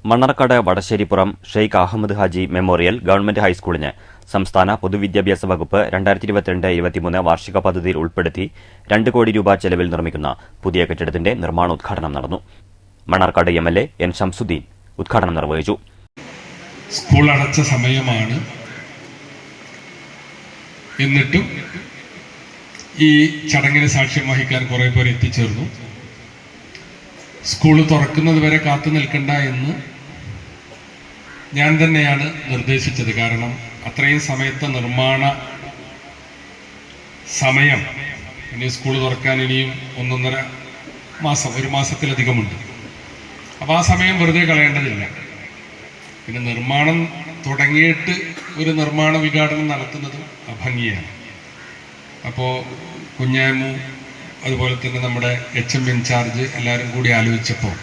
Mannarkkad Vadasseripuram Sheikh Ahmed Haji memorial government ഹൈസ്കൂളിന് സംസ്ഥാന പൊതുവിദ്യാഭ്യാസ വകുപ്പ് 2022-23 വാർഷിക പദ്ധതിയിൽ ഉൾപ്പെടുത്തി 2 കോടി രൂപ ചെലവിൽ നിർമ്മിക്കുന്ന പുതിയ കെട്ടിടത്തിന്റെ നിർമ്മാണോദ്ഘാടനം നടന്നു. മണ്ണാർക്കാട് എംഎൽഎ എൻ ശംസുദ്ദീൻ ഉദ്ഘാടനം നിർവഹിച്ചു. സ്കൂൾ അടച്ച സമയമാണ്, എന്നിട്ടും ഈ ചടങ്ങിന് സാക്ഷ്യം വഹിക്കാൻ കുറെ പേർ എത്തിച്ചേർന്നു. സ്കൂൾ തുറക്കുന്നത് വരെ കാത്തു നിൽക്കണ്ട എന്ന് ഞാൻ തന്നെയാണ് നിർദ്ദേശിച്ചത്. കാരണം അത്രയും സമയത്തെ നിർമ്മാണ സമയം, ഇനി സ്കൂൾ തുറക്കാൻ ഇനിയും 1.5 മാസം, 1 മാസത്തിലധികമുണ്ട്. അപ്പോൾ ആ സമയം വെറുതെ കളയേണ്ടതില്ല. പിന്നെ നിർമ്മാണം തുടങ്ങിയിട്ട് ഒരു നിർമ്മാണ വിഘാടനം നടത്തുന്നതും അഭംഗിയാണ്. അപ്പോൾ കുഞ്ഞാമു, അതുപോലെ തന്നെ നമ്മുടെ HM ഇൻചാർജ് എല്ലാവരും കൂടി ആലോചിച്ചപ്പോൾ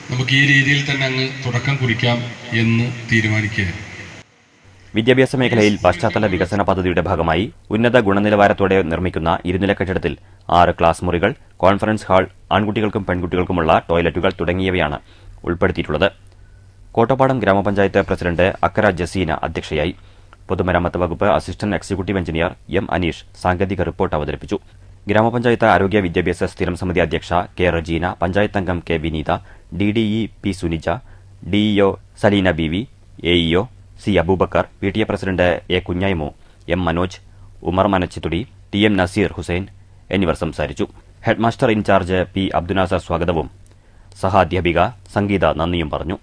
നമുക്ക് ഈ രീതിയിൽ തന്നെ അങ്ങ് തുടക്കം കുറിക്കാം എന്ന് തീരുമാനിക്കുകയാണ്. വിദ്യാഭ്യാസ മേഖലയിൽ പശ്ചാത്തല വികസന പദ്ധതിയുടെ ഭാഗമായി ഉന്നത ഗുണനിലവാരത്തോടെ നിർമ്മിക്കുന്ന 2 നില കെട്ടിടത്തിൽ 6 ക്ലാസ് മുറികൾ, കോൺഫറൻസ് ഹാൾ, ആൺകുട്ടികൾക്കും പെൺകുട്ടികൾക്കുമുള്ള ടോയ്ലറ്റുകൾ തുടങ്ങിയവയാണ് ഉൾപ്പെടുത്തിയിട്ടുള്ളത്. കോട്ടപ്പാടം ഗ്രാമപഞ്ചായത്ത് പ്രസിഡന്റ് അക്കര ജസീന അധ്യക്ഷയായി. പൊതുമരാമത്ത് വകുപ്പ് assistant executive engineer M. Aneesh സാങ്കേതിക റിപ്പോർട്ട് അവതരിപ്പിച്ചു. ഗ്രാമപഞ്ചായത്ത് ആരോഗ്യ വിദ്യാഭ്യാസ സ്ഥിരം സമിതി അധ്യക്ഷ K. റജീന, പഞ്ചായത്ത് അംഗം K. Vineetha, DDE P. Sunija, DEO Saleena BV, AEO C. Aboobacker, PTA president A. Kunhayimu, M. Manoj, Umar Manachithudi, TM Naseer Hussain എന്നിവർ സംസാരിച്ചു. Headmaster in charge P. അബ്ദുനാസർ സ്വാഗതവും സഹാധ്യാപിക സംഗീത നന്ദിയും പറഞ്ഞു.